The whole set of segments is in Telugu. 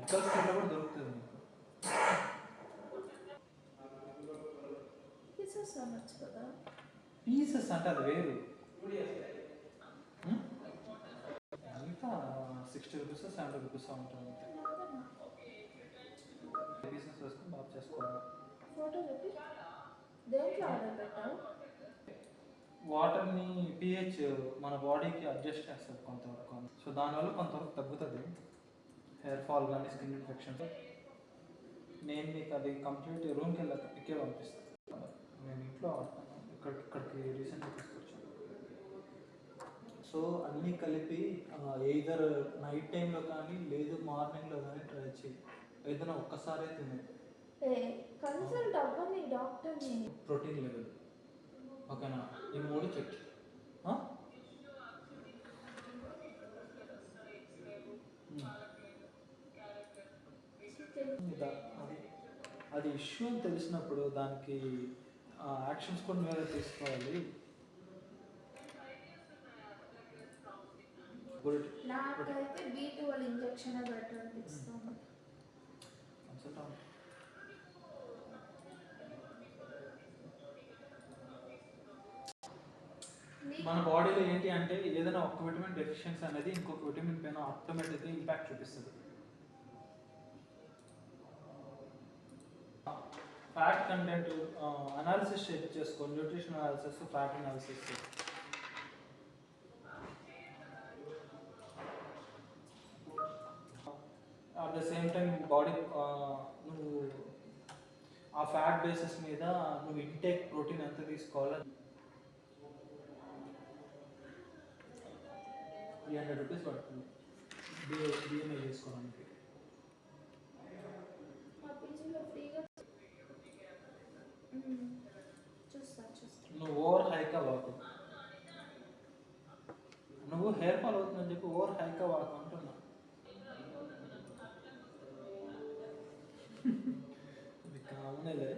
మెడికల్ స్టోర్లో కూడా దొరుకుతుంది మీకు. పీసెస్ అనొచ్చు కదా. పీసెస్ అంటే అది వేరు. అంతా 60 రూపీస్ 70 రూపీస్ ఉంటుంది. పీసెస్ వేసుకొని బాగా చేసుకోవాలి. ఫోటో చెప్పి దేంట్లో ఆర్డర్ పెట్టావు? వాటర్ని pH మన బాడీకి అడ్జస్ట్ చేస్తుంది కొంతవరకు. సో దానివల్ల కొంతవరకు తగ్గుతుంది హెయిర్ ఫాల్ కానీ స్కిన్ ఇన్ఫెక్షన్స్. నేను మీకు అది కంప్లీట్ రూమ్కి వెళ్ళాక పిక్కే పంపిస్తాను. నేను ఇంట్లో వాడతాను, ఇక్కడికి రీసెంట్గా తీసుకొచ్చాను. సో అన్నీ కలిపి ఎయిదర్ నైట్ టైంలో కానీ లేదు మార్నింగ్లో కానీ ట్రై చేయి. ఏదైనా ఒక్కసారే తినే కన్సల్ట్ అవ్వని డాక్టర్ని. ప్రోటీన్ లెవెల్ ఓకేనా, ఈ 3 చెక్. అది ఇష్యూ అని తెలిసినప్పుడు దానికి యాక్షన్స్ కూడా మీరే తీసుకోవాలి. నాకైతే B12 ఇంజెక్షన్ బెటర్ అనిపిస్తుంది. మన బాడీలో ఏంటి అంటే ఏదైనా ఒక విటమిన్ డెఫిషియన్సీ అనేది ఇంకొక విటమిన్ పైన ఆటోమేటిక్గా ఇంపాక్ట్ చూపిస్తుంది. ఫ్యాట్ కంటెంట్ అనాలిసిస్ చేసుకో, nutrition analysis, fat analysis. At the same time body నువ్వు ఆ ఫ్యాట్ బేసిస్ మీద నువ్వు ఇంటేక్ ప్రోటీన్ ఎంత తీసుకోవాలో 300 రూపీస్ పడుతుంది బిఎంఐ చేసుకోవడానికి. నువ్వు ఓవర్ హైకా వాకు, నువ్వు హెయిర్ ఫాల్ అవుతుందని చెప్పి ఓవర్ హైకా వాకు అంటున్నా. ఇది కామనేలే.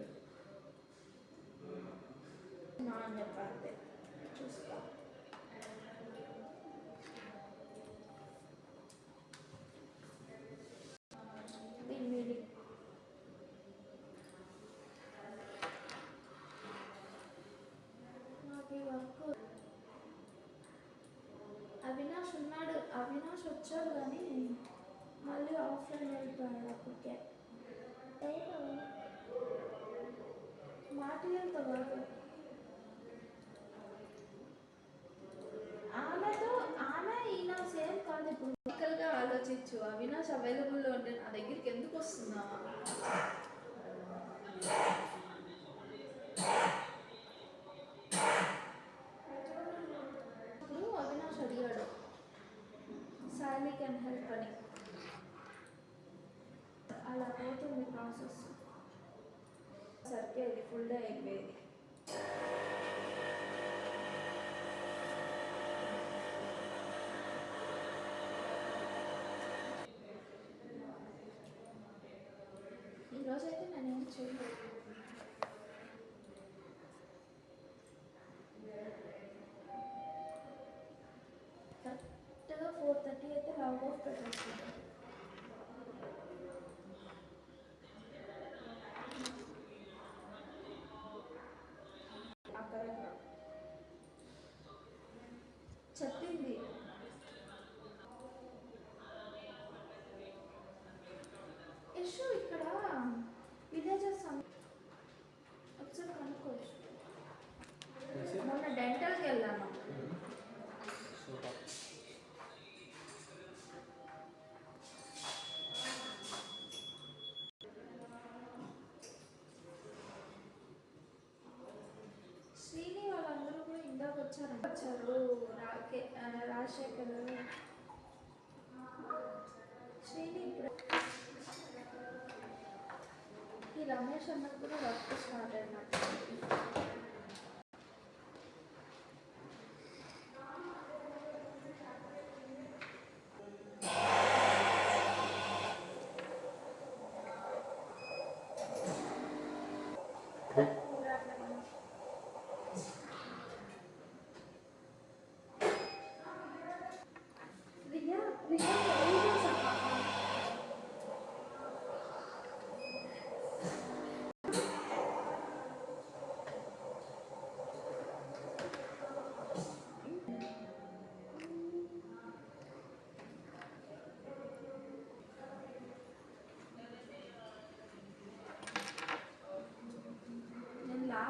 అవినాష్ వచ్చాడు కానీ మళ్ళీ ఆఫ్లైన్ వెళ్ళిపోయాడు. అప్పటికే మాటలతో కాదు, ఆమె ఈయన సేమ్ కాదు. ఇప్పుడు ఫిజికల్గా ఆలోచించు. అవినాష్ అవైలబుల్లో ఉంటే నా దగ్గరికి ఎందుకు వస్తున్నావా? ఇప్పుడు అవినాష్ అడిగాడు సాలీ కెన్ హెల్ప్ అని. అలా పోతుంది ప్రాసెస్. సరిగ్గా ఇది ఫుల్ డే అయిపోయేది. ఈరోజైతే నేనేం చేయలేదు. కరెక్ట్గా 4:30 అయితే లాగ్ ఆఫ్ పెట్టేస్తాను. చెప్పింది ఇష్యూ ఇక్కడ విలేజెస్ ఒకసారి కనుక్కోవచ్చు. మొన్న డెంటల్కి వెళ్ళాను. శ్రీని వాళ్ళందరూ కూడా ఇందాక వచ్చారు. రాజశేఖర్ శ్రీని ఈ రమేష్ అన్నది కూడా వర్క్ స్టార్ట్ అయినట్టు.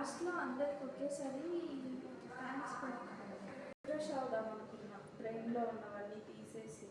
లాస్ట్లో అందరికి ఒకేసారి థ్యాంక్స్ పెడతాను. ఫ్రెష్ అవుదాం అనుకున్నా బ్రెయిన్లో ఉన్నవన్నీ తీసేసి.